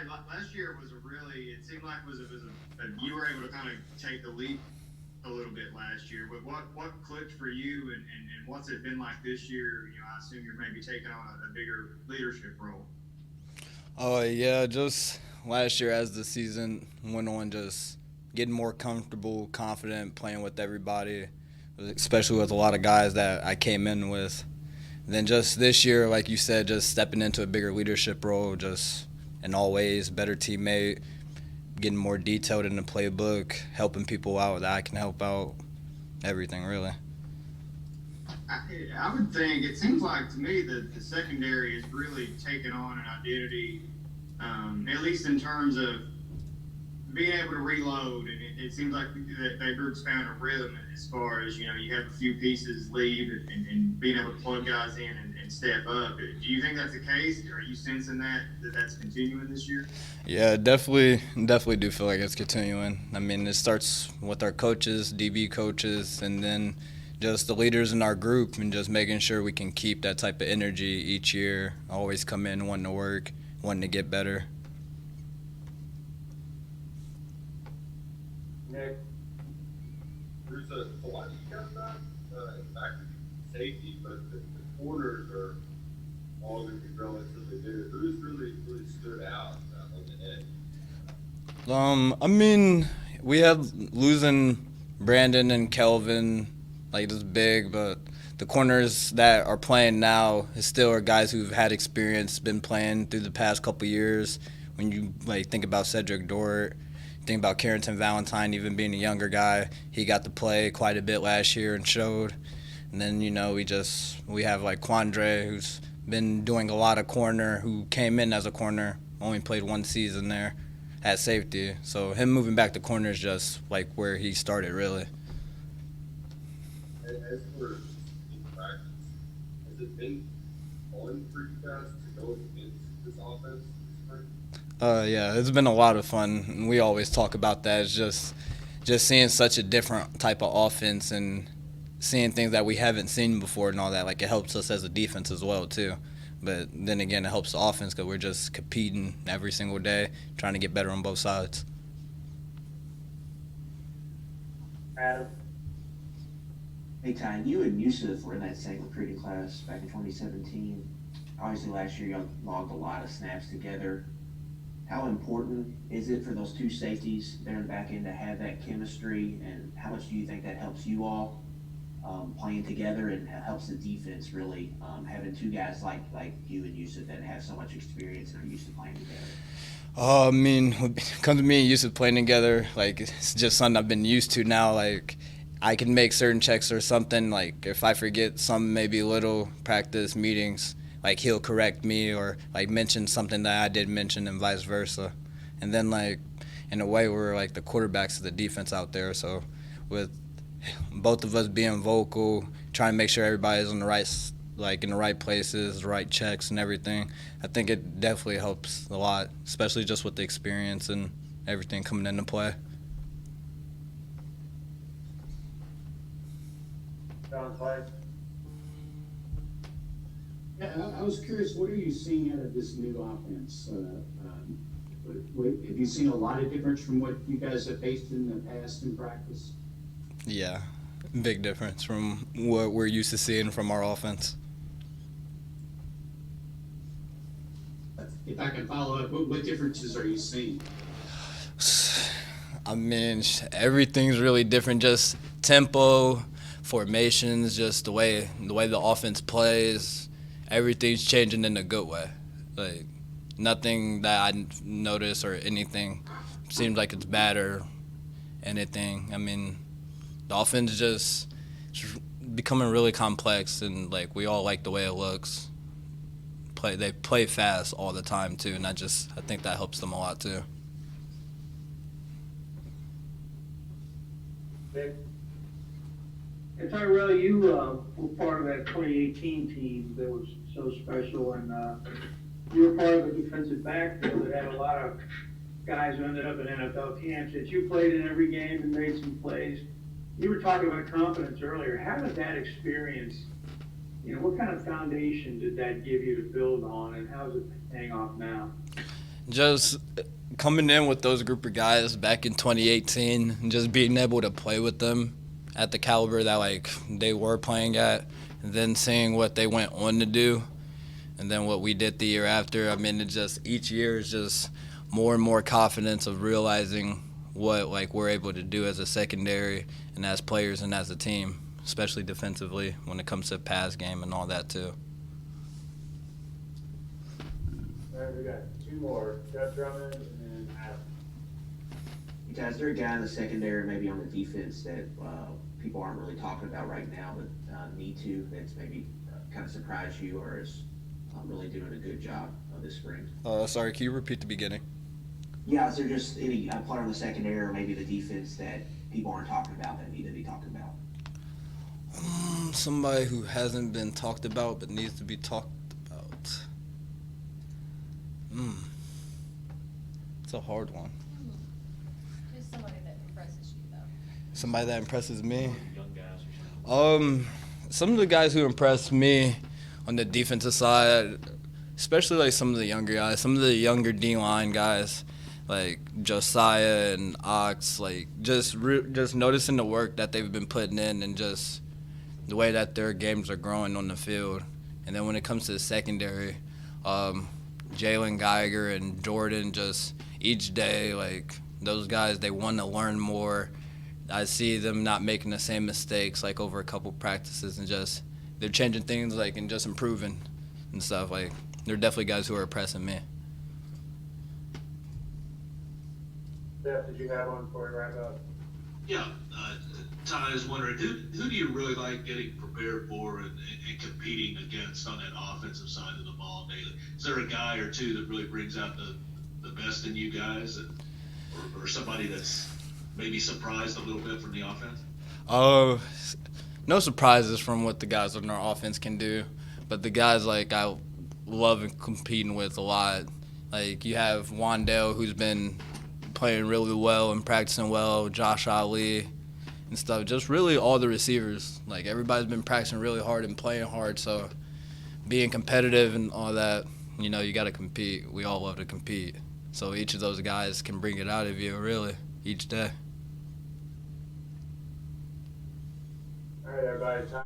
last year was a really. It seemed like you were able to kind of take the leap a little bit last year. But what clicked for you, and what's it been like this year? I assume you're maybe taking on a bigger leadership role. Oh yeah, just last year as the season went on, just getting more comfortable, confident, playing with everybody, especially with a lot of guys that I came in with. Then just this year, like you said, just stepping into a bigger leadership role, just in all ways, better teammate, getting more detailed in the playbook, helping people out that I can help out, everything really. I, I would think it seems like to me that the secondary has really taken on an identity, at least in terms of being able to reload, and it seems like that group's found a rhythm as far as you have a few pieces leave and being able to plug guys in and step up. Do you think that's the case? Are you sensing that's continuing this year? Yeah, definitely do feel like it's continuing. I mean, it starts with our coaches, DB coaches, and then just the leaders in our group, and just making sure we can keep that type of energy each year. Always come in wanting to work, wanting to get better. Nick, there's a lot of you guys got in the back safety, but the corners are all going to be relatively new. Who's really stood out on the edge? I mean, we had losing Brandon and Kelvin, like this big, but the corners that are playing now is still are guys who've had experience, been playing through the past couple years. When you like think about Cedric Dort, think about Carrington Valentine, even being a younger guy, he got to play quite a bit last year and showed. And then we have like Quandre, who's been doing a lot of corner, who came in as a corner, only played one season there at safety. So him moving back to corner is just like where he started really. As for in practice, has it been fun for you guys to go against this offense this spring? Yeah, it's been a lot of fun. We always talk about that. It's just seeing such a different type of offense and seeing things that we haven't seen before and all that. Like it helps us as a defense as well too. But then again, it helps the offense because we're just competing every single day, trying to get better on both sides. Adam. Hey Ty, you and Yusuf were in that same recruiting class back in 2017. Obviously, last year y'all logged a lot of snaps together. How important is it for those two safeties there in the back end to have that chemistry, and how much do you think that helps you all playing together and helps the defense really having two guys like you and Yusuf that have so much experience and are used to playing together? I mean, when it comes to me and Yusuf playing together, like it's just something I've been used to now. Like I can make certain checks or something. Like if I forget some maybe little practice meetings, like he'll correct me or like mention something that I did mention and vice versa. And then like in a way we're like the quarterbacks of the defense out there. So with both of us being vocal, trying to make sure everybody's in the right in the right places, right checks and everything. I think it definitely helps a lot, especially just with the experience and everything coming into play. John Clay. Yeah, I was curious, what are you seeing out of this new offense? Have you seen a lot of difference from what you guys have faced in the past in practice? Yeah, big difference from what we're used to seeing from our offense. If I can follow up, what differences are you seeing? I mean, everything's really different. Just tempo, formations, just the way the offense plays. Everything's changing in a good way. Like nothing that I notice or anything seems like it's bad or anything. I mean, the offense is just becoming really complex, and like we all like the way it looks. They play fast all the time too, and I think that helps them a lot too. Nick. And Tyrell, you were part of that 2018 team that was so special, and you were part of a defensive backfield that had a lot of guys who ended up in NFL camps that you played in every game and made some plays. You were talking about confidence earlier. How did that experience, what kind of foundation did that give you to build on, and how is it paying off now? Just coming in with those group of guys back in 2018 and just being able to play with them at the caliber that like they were playing at, and then seeing what they went on to do, and then what we did the year after. I mean, it just each year is just more and more confidence of realizing what like we're able to do as a secondary and as players and as a team, especially defensively when it comes to pass game and all that too. All right, we got two more, Jeff Drummond and then Adam. Guys, is there a guy in the secondary, maybe on the defense, that people aren't really talking about right now, but need to, that's maybe kind of surprised you or is really doing a good job this spring? Sorry, can you repeat the beginning? Yeah, is there just any player on the secondary or maybe the defense that people aren't talking about that need to be talked about? Somebody who hasn't been talked about but needs to be talked about. It's a hard one. Just somebody that impresses you, though. Somebody that impresses me. Young guys or something. Some of the guys who impressed me on the defensive side, especially like some of the younger guys, some of the younger D-line guys, like Josiah and Ox, like just noticing the work that they've been putting in and just the way that their games are growing on the field. And then when it comes to the secondary, Jalen Geiger and Jordan, just each day, like those guys, they want to learn more. I see them not making the same mistakes like over a couple practices and just they're changing things like and just improving and stuff. Like they're definitely guys who are impressing me. Jeff, did you have one before we wrap up? Yeah, Ty, I was wondering, who do you really like getting prepared for and competing against on that offensive side of the ball daily? Is there a guy or two that really brings out the best in you guys, or somebody that's maybe surprised a little bit from the offense? No surprises from what the guys on our offense can do, but the guys like I love competing with a lot. Like you have Wandale, who's been playing really well and practicing well, Josh Ali and stuff. Just really all the receivers. Like everybody's been practicing really hard and playing hard, so being competitive and all that, you know, you got to compete. We all love to compete. So each of those guys can bring it out of you really each day. All right, everybody, time